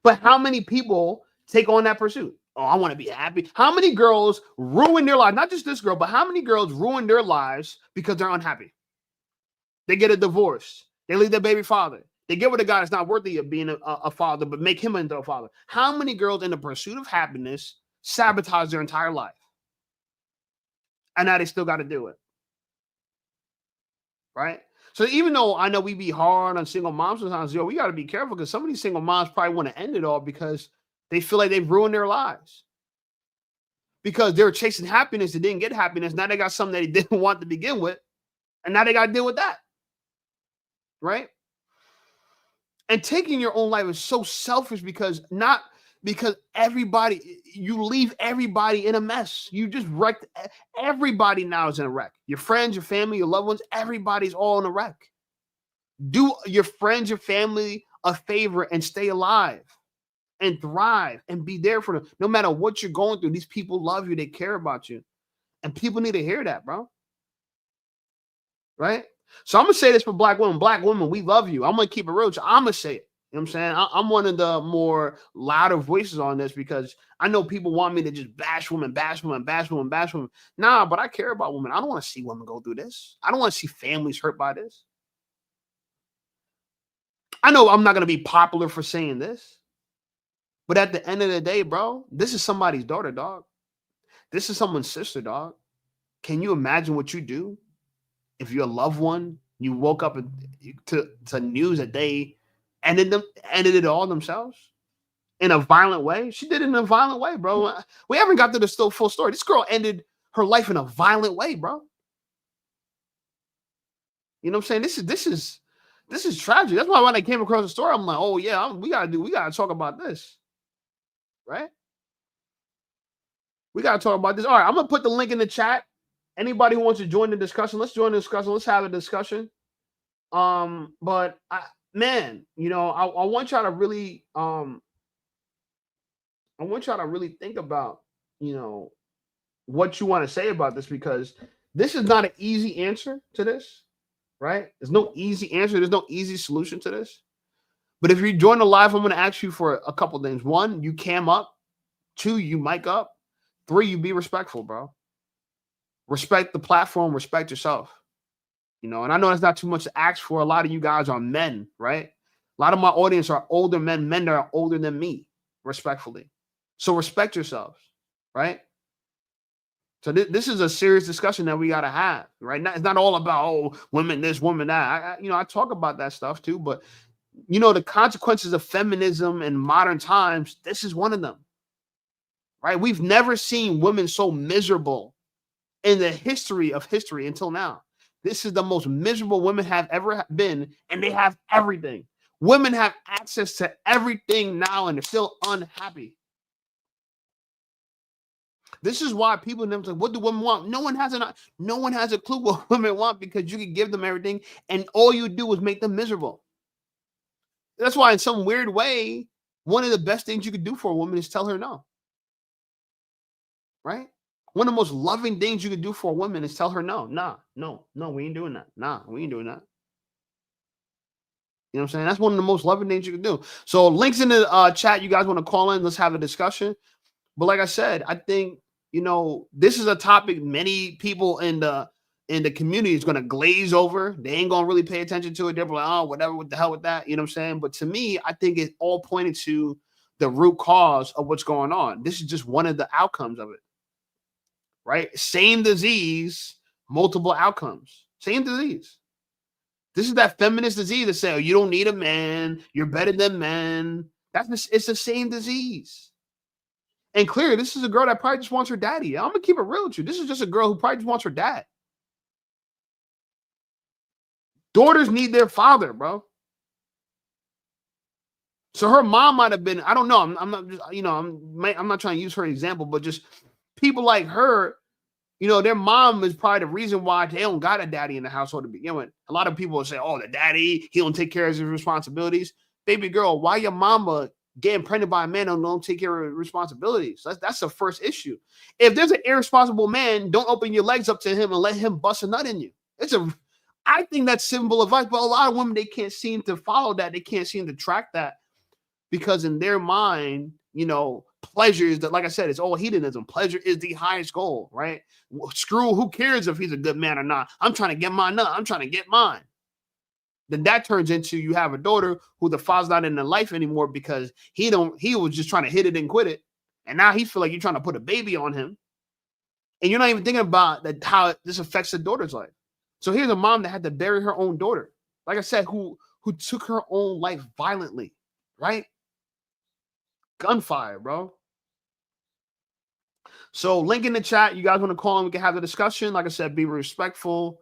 But how many people take on that pursuit? Oh, I want to be happy. How many girls ruin their lives? Not just this girl, but how many girls ruin their lives because they're unhappy? They get a divorce. They leave their baby father. They get with a guy that's not worthy of being a father, but make him into a father. How many girls in the pursuit of happiness sabotage their entire life? And now they still got to do it. Right? So even though I know we be hard on single moms sometimes, yo, we got to be careful because some of these single moms probably want to end it all because they feel like they've ruined their lives. Because they were chasing happiness, they didn't get happiness. Now they got something that they didn't want to begin with. And now they got to deal with that. Right? And taking your own life is so selfish because everybody, you leave everybody in a mess. You just wrecked. Everybody now is in a wreck. Your friends, your family, your loved ones, everybody's all in a wreck. Do your friends, your family a favor and stay alive and thrive and be there for them. No matter what you're going through, these people love you. They care about you. And people need to hear that, bro. Right? So I'm going to say this for black women. Black women, we love you. I'm going to keep it real. I'm going to say it. You know what I'm saying? I'm one of the more louder voices on this because I know people want me to just bash women. Nah, but I care about women. I don't want to see women go through this. I don't want to see families hurt by this. I know I'm not going to be popular for saying this, but at the end of the day, bro, this is somebody's daughter, dog. This is someone's sister, dog. Can you imagine what you do if your loved one, you woke up to news that they ended it all themselves in a violent way? She did it in a violent way, bro. We haven't got to the full story. This girl ended her life in a violent way, bro. You know what I'm saying? This is tragic. That's why when I came across the story, I'm like, oh yeah, we gotta talk about this, right? We gotta talk about this. All right, I'm gonna put the link in the chat. Anybody who wants to join the discussion, let's join the discussion. Let's have a discussion. But man, you know, I want y'all to really, think about, you know, what you want to say about this, because this is not an easy answer to this, right? There's no easy answer. There's no easy solution to this. But if you join the live, I'm going to ask you for a couple things. 1, you cam up. 2, you mic up. 3, you be respectful, bro. Respect the platform. Respect yourself. You know, and I know it's not too much to ask for. A lot of you guys are men, right? A lot of my audience are older men that are older than me, respectfully. So respect yourselves, right? So this is a serious discussion that we got to have, right? It's not all about, women this, women that. I talk about that stuff too, but, you know, the consequences of feminism in modern times, this is one of them, right? We've never seen women so miserable in the history of history until now. This is the most miserable women have ever been, and they have everything. Women have access to everything now, and they're still unhappy. This is why people in them like, what do women want? No one has a clue what women want, because you can give them everything and all you do is make them miserable. That's why in some weird way, one of the best things you could do for a woman is tell her no. Right? One of the most loving things you could do for a woman is tell her no. Nah, no, we ain't doing that. Nah, we ain't doing that. You know what I'm saying? That's one of the most loving things you can do. So links in the chat. You guys want to call in? Let's have a discussion. But like I said, I think, this is a topic many people in the community is going to glaze over. They ain't going to really pay attention to it. They're like, oh, whatever, what the hell with that? You know what I'm saying? But to me, I think it all pointed to the root cause of what's going on. This is just one of the outcomes of it. Right? Same disease, multiple outcomes. Same disease. This is that feminist disease that say, oh, you don't need a man, you're better than men. It's the same disease. And clearly, this is a girl that probably just wants her daddy. I'm gonna keep it real with you. This is just a girl who probably just wants her dad. Daughters need their father, bro. So her mom might have been, I don't know. I'm not just, I'm not trying to use her example, but just people like her, their mom is probably the reason why they don't got a daddy in the household to begin with. A lot of people will say, oh, the daddy, he don't take care of his responsibilities. Baby girl, why your mama getting pregnant by a man and don't take care of responsibilities? That's the first issue. If there's an irresponsible man, don't open your legs up to him and let him bust a nut in you. I think that's simple advice, but a lot of women, they can't seem to follow that. They can't seem to track that because in their mind, pleasure is that, like I said, it's all hedonism. Pleasure is the highest goal, right? Screw, who cares if he's a good man or not? I'm trying to get my nut. I'm trying to get mine. Then that turns into you have a daughter who the father's not in their life anymore because he was just trying to hit it and quit it. And now he feel like you're trying to put a baby on him. And you're not even thinking about that how this affects the daughter's life. So here's a mom that had to bury her own daughter. Like I said, who took her own life violently, right? Gunfire, bro. So link in the chat. You guys want to call and we can have the discussion. Like I said, be respectful.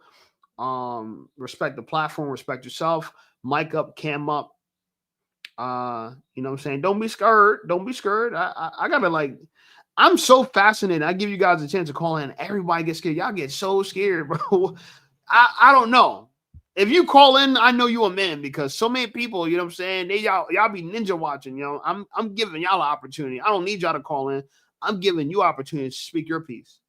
Respect the platform, respect yourself. Mic up, cam up. You know what I'm saying? Don't be scared. Don't be scared. I gotta I'm so fascinated. I give you guys a chance to call in. Everybody gets scared. Y'all get so scared, bro. I don't know. If you call in, I know you a man because so many people, you know what I'm saying? Y'all be ninja watching, I'm giving y'all an opportunity. I don't need y'all to call in. I'm giving you opportunity to speak your piece.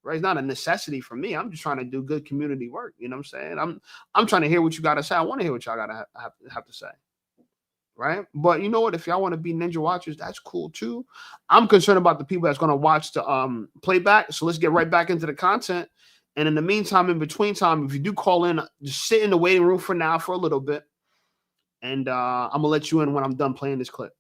Right? It's not a necessity for me. I'm just trying to do good community work. You know what I'm saying? I'm trying to hear what you got to say. I want to hear what y'all got to have to say. Right? But you know what? If y'all want to be ninja watchers, that's cool too. I'm concerned about the people that's going to watch the playback. So let's get right back into the content. And in the meantime, in between time, if you do call in, just sit in the waiting room for now for a little bit. And I'm going to let you in when I'm done playing this clip.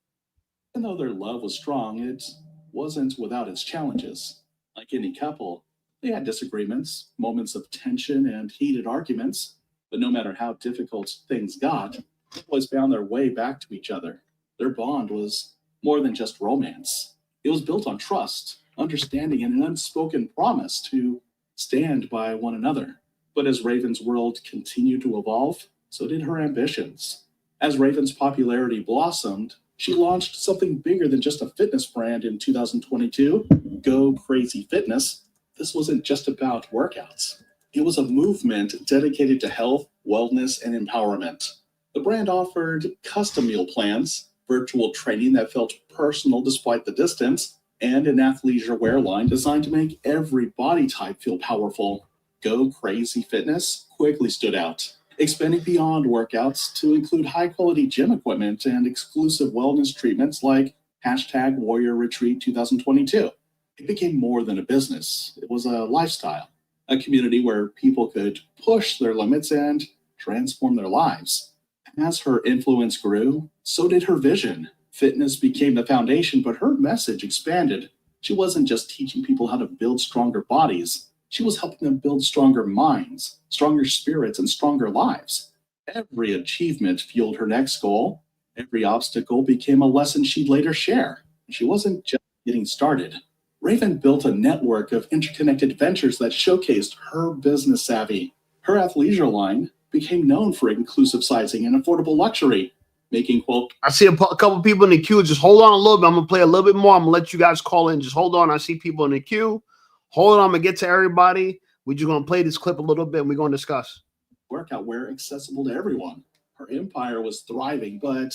Even though their love was strong, it wasn't without its challenges. Like any couple, they had disagreements, moments of tension, and heated arguments. But no matter how difficult things got, they always found their way back to each other. Their bond was more than just romance. It was built on trust, understanding, and an unspoken promise to stand by one another. But as Raven's world continued to evolve, so did her ambitions. As Raven's popularity blossomed, she launched something bigger than just a fitness brand in 2022, Go Crazy Fitness. This wasn't just about workouts. It was a movement dedicated to health, wellness, and empowerment. The brand offered custom meal plans, virtual training that felt personal despite the distance, and an athleisure wear line designed to make every body type feel powerful. Go Crazy Fitness quickly stood out, expanding beyond workouts to include high-quality gym equipment and exclusive wellness treatments like #Warrior Retreat 2022. It became more than a business. It was a lifestyle, a community where people could push their limits and transform their lives. As her influence grew, so did her vision. Fitness became the foundation, but her message expanded. She wasn't just teaching people how to build stronger bodies. She was helping them build stronger minds, stronger spirits, and stronger lives. Every achievement fueled her next goal. Every obstacle became a lesson she'd later share. She wasn't just getting started. Raven built a network of interconnected ventures that showcased her business savvy. Her athleisure line became known for inclusive sizing and affordable luxury, making, quote, I see a couple people in the queue. Just hold on a little bit. I'm going to play a little bit more. I'm going to let you guys call in. Just hold on. I see people in the queue. Hold on. I'm going to get to everybody. We're just going to play this clip a little bit and we're going to discuss. Workout wear accessible to everyone. Her empire was thriving, but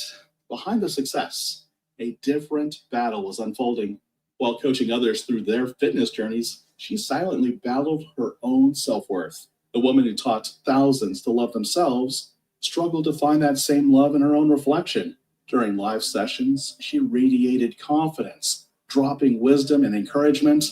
behind the success, a different battle was unfolding. While coaching others through their fitness journeys, she silently battled her own self-worth. The woman who taught thousands to love themselves struggled to find that same love in her own reflection. During live sessions, she radiated confidence, dropping wisdom and encouragement.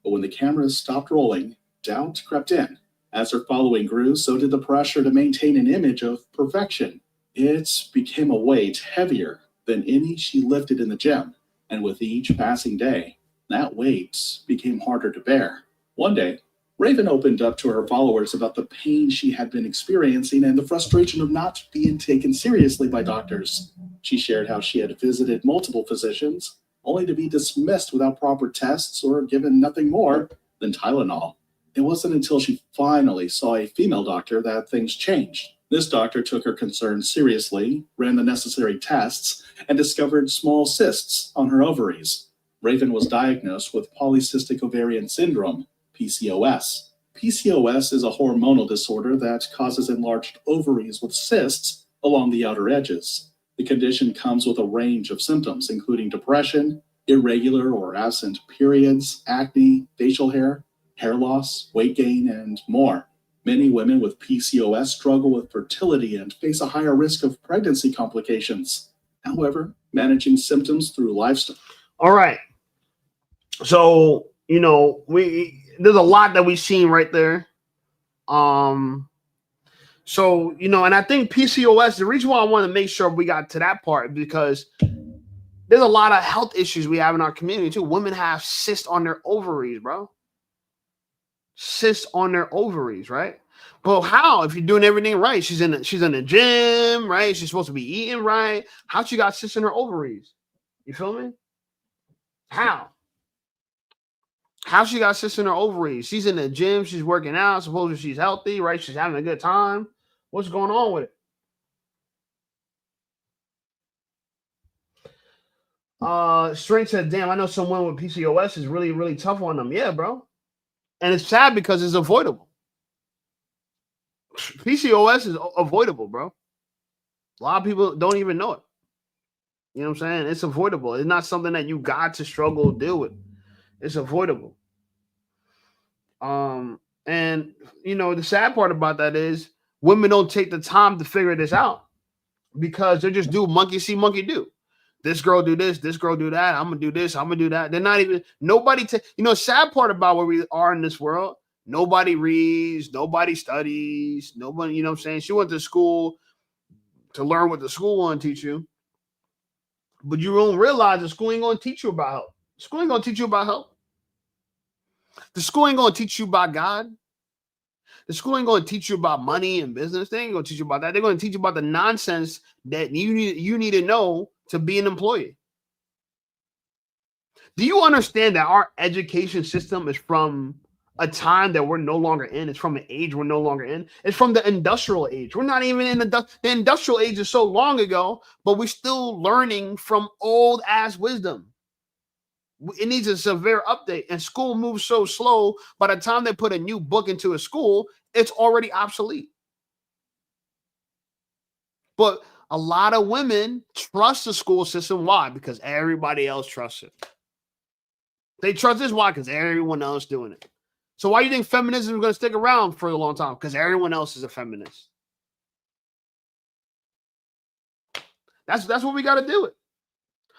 But when the cameras stopped rolling, doubt crept in. As her following grew, so did the pressure to maintain an image of perfection. It became a weight heavier than any she lifted in the gym. And with each passing day, that weight became harder to bear. One day, Raven opened up to her followers about the pain she had been experiencing and the frustration of not being taken seriously by doctors. She shared how she had visited multiple physicians, only to be dismissed without proper tests or given nothing more than Tylenol. It wasn't until she finally saw a female doctor that things changed. This doctor took her concerns seriously, ran the necessary tests, and discovered small cysts on her ovaries. Raven was diagnosed with polycystic ovarian syndrome, PCOS. PCOS is a hormonal disorder that causes enlarged ovaries with cysts along the outer edges. The condition comes with a range of symptoms, including depression, irregular or absent periods, acne, facial hair loss, weight gain, and more. Many women with PCOS struggle with fertility and face a higher risk of pregnancy complications. However, managing symptoms through lifestyle. All right. So, there's a lot that we've seen right there. And I think PCOS, the reason why I want to make sure we got to that part, because there's a lot of health issues we have in our community too. Women have cysts on their ovaries, bro. Cysts on their ovaries, right? But how? If you're doing everything right, she's in the gym, right? She's supposed to be eating right. How she got cysts in her ovaries? You feel me? How she got cysts in her ovaries? She's in the gym, she's working out, supposedly she's healthy, right? She's having a good time. What's going on with it? Strength said, damn, I know someone with PCOS is really, really tough on them. Yeah, bro. And it's sad because it's avoidable. PCOS is avoidable, bro. A lot of people don't even know it. You know what I'm saying? It's avoidable. It's not something that you got to struggle to deal with. It's avoidable. And the sad part about that is women don't take the time to figure this out because they just do monkey see, monkey do. This girl do this girl do that. I'm gonna do this, I'm gonna do that. They're not even sad part about where we are in this world. Nobody reads, nobody studies, nobody, you know what I'm saying? She went to school to learn what the school want to teach you. But you don't realize the school ain't gonna teach you about health. The school ain't gonna teach you about health. The school ain't gonna teach you about God. The school ain't gonna teach you about money and business. They ain't gonna teach you about that. They're gonna teach you about the nonsense that you need to know to be an employee. Do you understand that our education system is from a time that we're no longer in? It's from an age we're no longer in. It's from the industrial age. We're not even in the industrial age is so long ago, but we're still learning from old ass wisdom. It needs a severe update, and school moves so slow. By the time they put a new book into a school, it's already obsolete. But a lot of women trust the school system. Why? Because everybody else trusts it. They trust this. Why? Because everyone else doing it. So why do you think feminism is going to stick around for a long time? Because everyone else is a feminist. That's what we got to do it.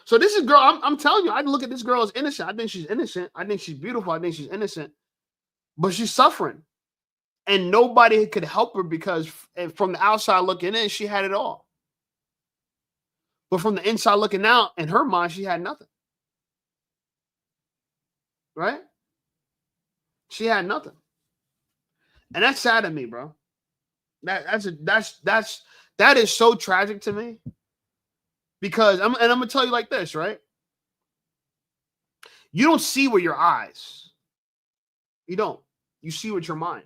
So this is girl. I'm telling you, I look at this girl as innocent. I think she's innocent. I think she's beautiful. I think she's innocent, but she's suffering, and nobody could help her because from the outside looking in, she had it all. But from the inside looking out, in her mind, she had nothing. Right? She had nothing, and that's sad to me, bro. That is so tragic to me. Because I'm gonna tell you like this, right? You don't see with your eyes. You don't. You see with your mind.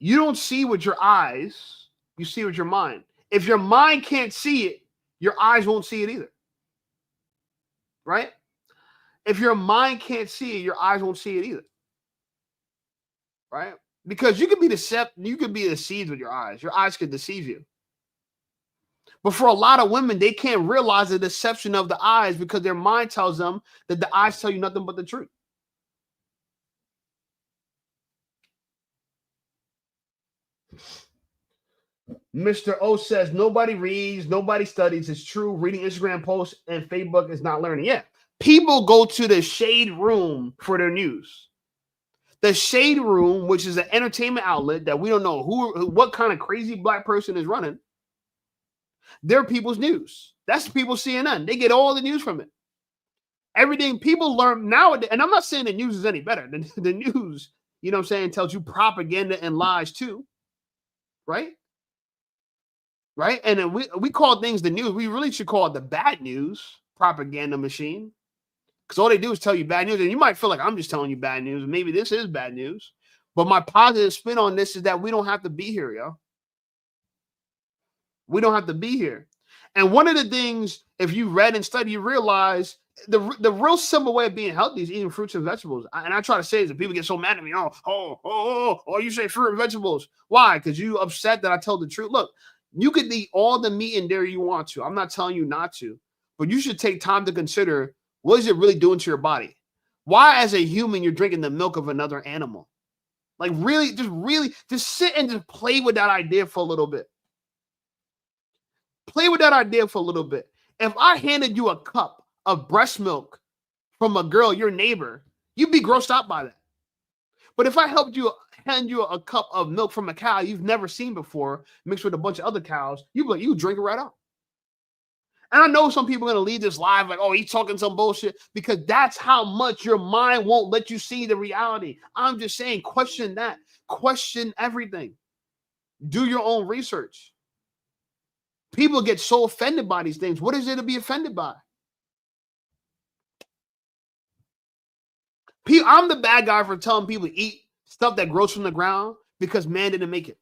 You don't see with your eyes. You see with your mind. If your mind can't see it, your eyes won't see it either. Right? If your mind can't see it, your eyes won't see it either. Right? Because you could be deceived with your eyes. Your eyes could deceive you. But for a lot of women, they can't realize the deception of the eyes because their mind tells them that the eyes tell you nothing but the truth. Mr. O says, nobody reads, nobody studies. It's true. Reading Instagram posts and Facebook is not learning. Yeah. People go to the shade room for their news. The shade room, which is an entertainment outlet that we don't know what kind of crazy black person is running, they're people's news. That's people's CNN. They get all the news from it. Everything people learn nowadays, and I'm not saying the news is any better. The news, you know what I'm saying, tells you propaganda and lies too. Right? Right? And then we call things the news. We really should call it the bad news propaganda machine. Because all they do is tell you bad news. And you might feel like I'm just telling you bad news. And maybe this is bad news. But my positive spin on this is that we don't have to be here, yo. We don't have to be here. And one of the things, if you read and study, you realize the real simple way of being healthy is eating fruits and vegetables. And I try to say this, and people get so mad at me. Oh, you say fruit and vegetables. Why? Because you upset that I tell the truth. Look, you could eat all the meat and dairy you want to. I'm not telling you not to. But you should take time to consider, what is it really doing to your body? Why, as a human, you're drinking the milk of another animal? Like, really, just sit and just play with that idea for a little bit. Play with that idea for a little bit. If I handed you a cup of breast milk from a girl, your neighbor, you'd be grossed out by that. But if I hand you a cup of milk from a cow you've never seen before, mixed with a bunch of other cows, you drink it right out. And I know some people are going to leave this live like, oh, he's talking some bullshit, because that's how much your mind won't let you see the reality. I'm just saying, question that. Question everything. Do your own research. People get so offended by these things. What is there to be offended by? I'm the bad guy for telling people to eat stuff that grows from the ground because man didn't make it.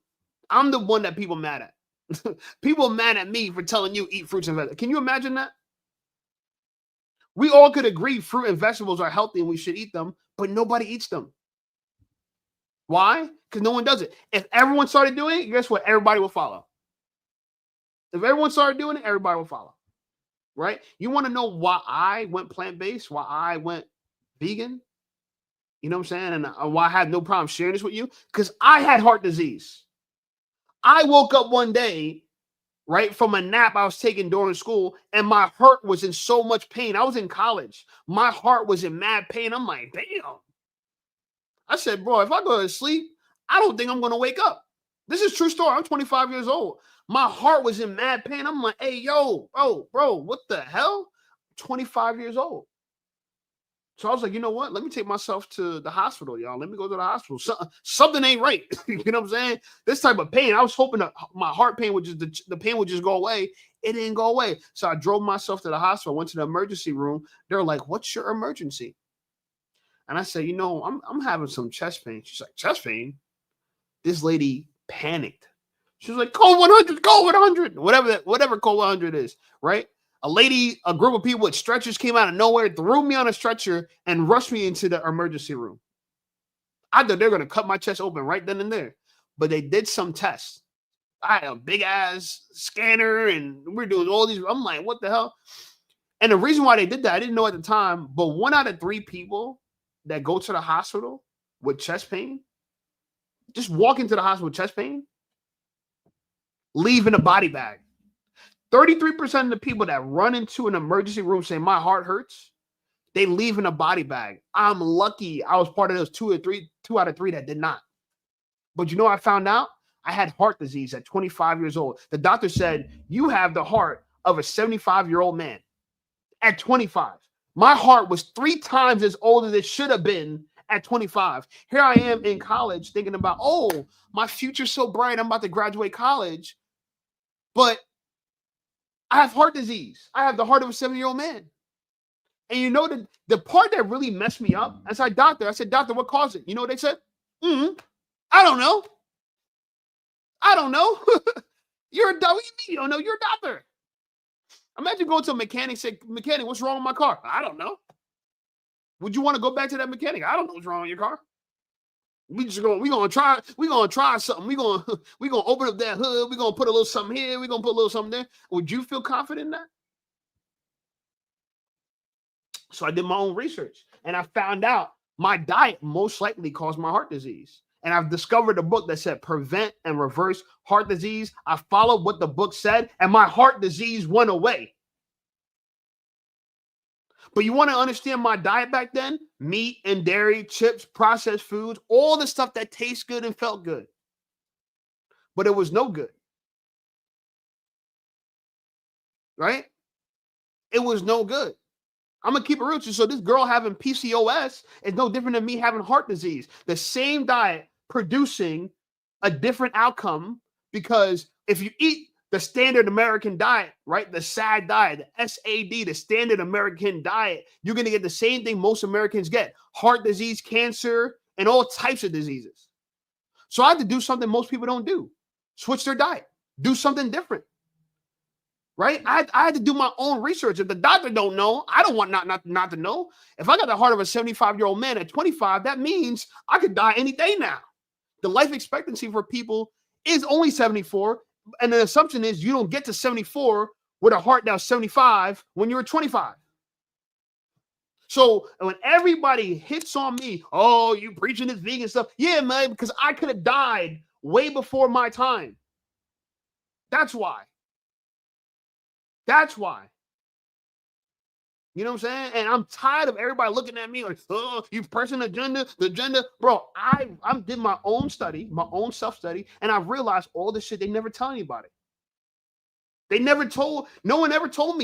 I'm the one that people mad at. People mad at me for telling you eat fruits and vegetables. Can you imagine that? We all could agree fruit and vegetables are healthy and we should eat them, but nobody eats them. Why? Because no one does it. If everyone started doing it, guess what? Everybody will follow. If everyone started doing it, everybody will follow. Right? You want to know why I went plant-based, why I went vegan? You know what I'm saying? And why I had no problem sharing this with you? Because I had heart disease. I woke up one day, right, from a nap I was taking during school, and my heart was in so much pain. I was in college. My heart was in mad pain. I'm like, damn. I said, bro, if I go to sleep, I don't think I'm going to wake up. This is true story. I'm 25 years old. My heart was in mad pain. I'm like, hey, yo, bro, what the hell? 25 years old. So I was like, you know what? Let me take myself to the hospital, y'all. Let me go to the hospital. Something ain't right. You know what I'm saying? This type of pain, I was hoping that my heart pain would just, the pain would just go away. It didn't go away. So I drove myself to the hospital, went to the emergency room. They're like, what's your emergency? And I said, you know, I'm having some chest pain. She's like, chest pain? This lady panicked. She was like, code 100, code 100, whatever code 100 is, right? A group of people with stretchers came out of nowhere, threw me on a stretcher, and rushed me into the emergency room. I thought they were going to cut my chest open right then and there. But they did some tests. I had a big-ass scanner, and we're doing all these. I'm like, what the hell? And the reason why they did that, I didn't know at the time, but 1 out of 3 people that go to the hospital with chest pain, just walk into the hospital with chest pain, leave in a body bag. 33% of the people that run into an emergency room saying my heart hurts, they leave in a body bag. I'm lucky I was part of those 2 out of 3 that did not. But you know what I found out? I had heart disease at 25 years old. The doctor said, you have the heart of a 75-year-old man at 25. My heart was 3 times as old as it should have been at 25. Here I am in college thinking about, oh, my future's so bright. I'm about to graduate college. But I have heart disease. I have the heart of a 70-year-old man. And you know, the part that really messed me up, I said, doctor, what caused it? You know what they said? I don't know. You're a doctor. What do you mean you don't know? You're a doctor. Imagine going to a mechanic, say, mechanic, what's wrong with my car? I don't know. Would you want to go back to that mechanic? I don't know what's wrong with your car. We're gonna try something. We're gonna open up that hood. We're gonna put a little something here. We're gonna put a little something there. Would you feel confident in that? So I did my own research and I found out my diet most likely caused my heart disease. And I've discovered a book that said prevent and reverse heart disease. I followed what the book said and my heart disease went away. But you want to understand my diet back then? Meat and dairy, chips, processed foods, all the stuff that tastes good and felt good. But it was no good. Right? It was no good. I'm going to keep it real with you. So this girl having PCOS is no different than me having heart disease. The same diet producing a different outcome, because if you eat the standard American diet, right, the SAD diet, the SAD, the standard American diet, you're going to get the same thing most Americans get: heart disease, cancer, and all types of diseases. So I had to do something most people don't do. Switch their diet. Do something different. Right? I had to do my own research. If the doctor don't know, I don't want not to know. If I got the heart of a 75-year-old man at 25, that means I could die any day now. The life expectancy for people is only 74. And the assumption is you don't get to 74 with a heart now 75 when you're 25. So when everybody hits on me, oh, you preaching this vegan stuff. Yeah, man, because I could have died way before my time. That's why. That's why. You know what I'm saying? And I'm tired of everybody looking at me like, oh, you pressing the agenda. Bro, I did my own study, my own self-study, and I realized all this shit they never tell anybody. No one ever told me.